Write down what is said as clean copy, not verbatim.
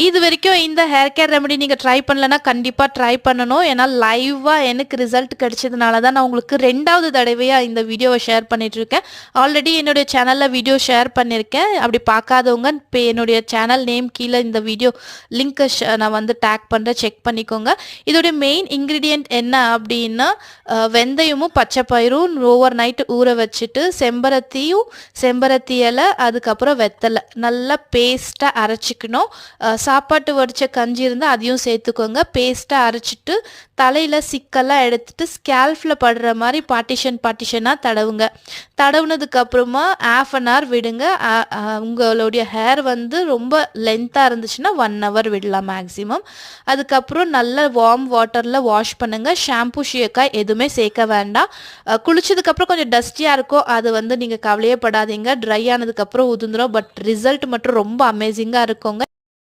இது வரைக்கும் இந்த ஹேர் கேர் ரெமெடி நீங்கள் ட்ரை பண்ணலன்னா கண்டிப்பாக ட்ரை பண்ணணும். ஏன்னா லைவாக எனக்கு ரிசல்ட் கிடைச்சதுனால தான் நான் உங்களுக்கு 2வது தடவையாக இந்த வீடியோவை ஷேர் பண்ணிகிட்ருக்கேன். ஆல்ரெடி என்னுடைய சேனலில் வீடியோ ஷேர் பண்ணியிருக்கேன். அப்படி பார்க்காதவங்க இப்போ என்னுடைய சேனல் நேம் கீழே இந்த வீடியோ லிங்க்கை நான் வந்து டேக் பண்ணுறேன், செக் பண்ணிக்கோங்க. இதோடைய மெயின் இன்க்ரீடியண்ட் என்ன அப்படின்னா வெந்தயமும் பச்சை பயிரும் ஓவர் நைட்டு ஊற வச்சுட்டு செம்பருத்தி இலை அதுக்கப்புறம் வெத்தலை நல்லா பேஸ்ட்டாக அரைச்சிக்கணும். சாப்பாட்டு வடித்த கஞ்சி இருந்தால் அதையும் சேர்த்துக்கோங்க. பேஸ்ட்டாக அரைச்சிட்டு தலையில் சிக்கெல்லாம் எடுத்துட்டு ஸ்கேல்ஃபில் படுற மாதிரி பார்ட்டிஷனாக தடவுங்க. தடவுனதுக்கப்புறமா ½ அன் ஹவர் விடுங்க. உங்களுடைய ஹேர் வந்து ரொம்ப லென்த்தாக இருந்துச்சுன்னா 1 ஹவர் விடலாம் மேக்ஸிமம். அதுக்கப்புறம் நல்ல வார்ம் வாட்டரில் வாஷ் பண்ணுங்கள். ஷாம்பு ஷியக்காய் எதுவுமே சேர்க்க வேண்டாம். குளிச்சதுக்கப்புறம் கொஞ்சம் டஸ்டியாக இருக்கும், அது வந்து நீங்கள் கவலையே படாதீங்க. ட்ரை ஆனதுக்கப்புறம் உதிர்ந்துடும். பட் ரிசல்ட் மட்டும் ரொம்ப அமேசிங்காக இருக்குங்க.